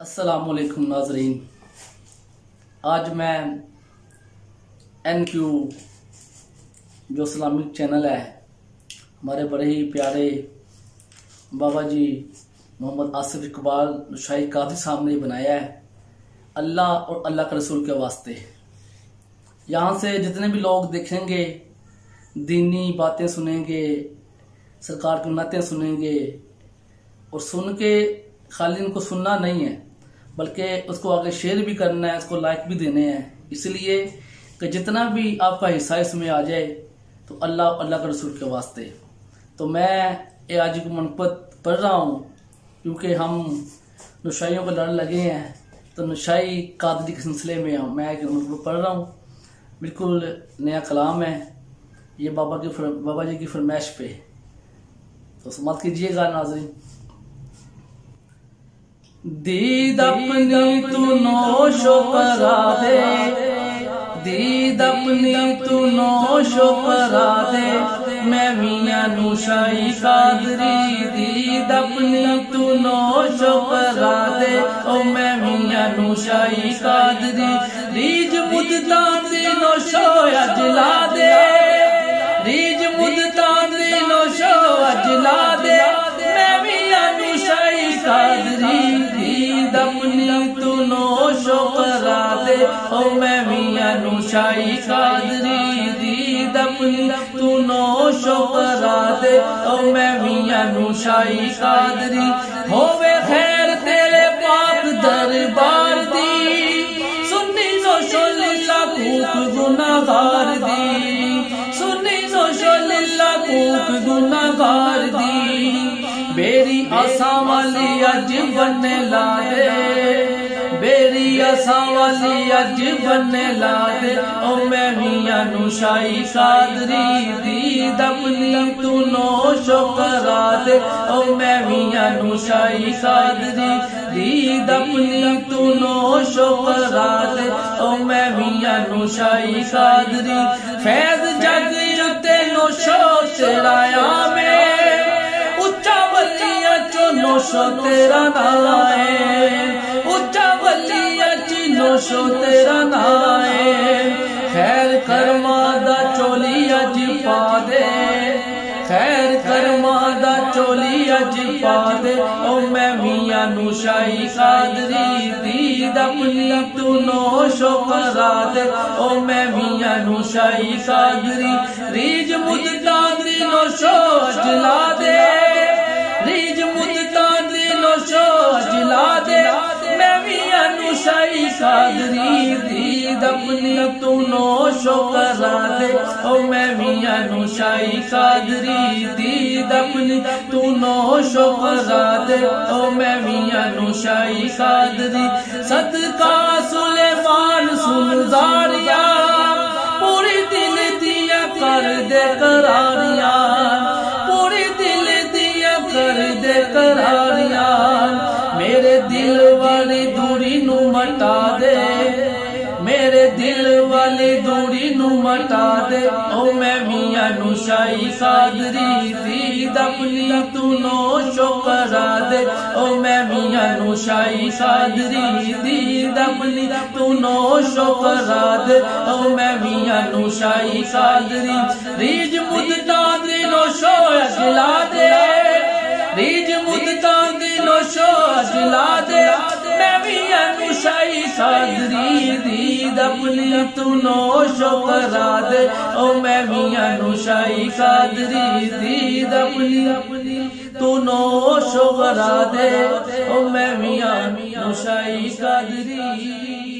अस्सलाम वालेकुम नाजरीन। आज मैं NQ जो इस्लामिक चैनल है, हमारे बड़े ही प्यारे बाबा जी मोहम्मद आसिफ इकबाल शाही कादरी साहब ने बनाया है, अल्लाह और अल्लाह के रसूल के वास्ते। यहाँ से जितने भी लोग देखेंगे, दीनी बातें सुनेंगे, सरकार की नातें सुनेंगे, और सुन के खाली उनको सुनना नहीं है बल्कि उसको आगे शेयर भी करना है, उसको लाइक भी देने हैं। इसलिए कि जितना भी आपका हिस्सा इसमें आ जाए तो अल्लाह अल्लाह के रसूल के वास्ते। तो मैं ये आज की मनपत पढ़ रहा हूँ क्योंकि हम नशाइयों को लड़ लगे हैं, तो नशाई कादरी के सिलसिले में मैं एक मनपत पढ़ रहा हूँ। बिल्कुल नया कलाम है ये बाबा जी की फरमाइश पे, तो समाप्त कीजिएगा नाज़रीन। दीद अपनी तू नोशो करा दे, दीद अपनी तू नोशो करा दे, मैं मियां नूशाई कादरी। दीद अपनी तू नोशो करा दे, ओ मैं मियां नूशाई कादरी। रीज मुद्दा दी नोशो अजला दे, रीज मुद्दा दी नोशो अजला दे, मैं मियां नूशाई कादरी। दीद अपनी तू नोशो करा दे, ओ मैं मियां नूशाई कादरी। दीद अपनी तू नोशो करा दे, ओ मैं मियां नूशाई कादरी। होवे खैर तेरे पाक दरबार दी, सुन्नी नोशो लीला कूक गुनाहगार दी, सुन्नी नोशो लीला कूक गुनाहगार दी। बेरी आसा वाली अज बनने ला दे, बेरी आसा वाली अज बनने ला दे, ओ मैं मियां नूशाई कादरी। दीद अपनी तू नोशो करा दे, ओ मैं मियां नूशाई कादरी। दीद अपनी तू नोशो करा दे, ओ मैं मियां नूशाई कादरी। फैज जग उते नोशो तेरा में, उच्चा बलिया चो नोशो तेरा नाए, उच्चा बलिया ची नोशो तेरा नाए। खैर कर्मा दा चोली अज पा दे, खैर कर्मा दा चोली अज पा दे, ओ मैं मियां नूशाई कादरी। दीद अपनी तू नोशो करा दे, ओ मैं मियां नूशाई कादरी। रीज मुद्दा दी नोशो अजला दे, रीज मुद्दा दी नोशो अजला दे, मैं मियां नूशाई कादरी। दीद अपनी तू नोशो करा दे, ओ मैं मियां नूशाई कादरी। दीद अपनी तू नोशो करा दे, ओ मैं मियां नूशाई कादरी। सदका सुलेमान सुन जारिया, पूरी दिल दिया कर दे करारिया, पूरी दिल दिया कर दे करारिया। मेरे दिल वाली दूरी नू मटा दे, मेरे दिल वाली दूरी नू मटा दे, ओ मैं मियां नूशाई कादरी। दीद अपनी तू नोशो करा दे, ओ मैं मियां नूशाई कादरी। दीद अपनी तू नोशो करा दे, ओ मैं मियां नूशाई कादरी। रीज मुद्दा दी नोशो अजला दे, रीज मुद्दा दी नोशो अजला दे, मैं मियां नूशाई कादरी। दीद अपनी तू नोशो करा दे, ओ मैं मियां नूशाई कादरी। दीद अपनी तू नोशो करा दे, ओ मैं मियां नूशाई कादरी।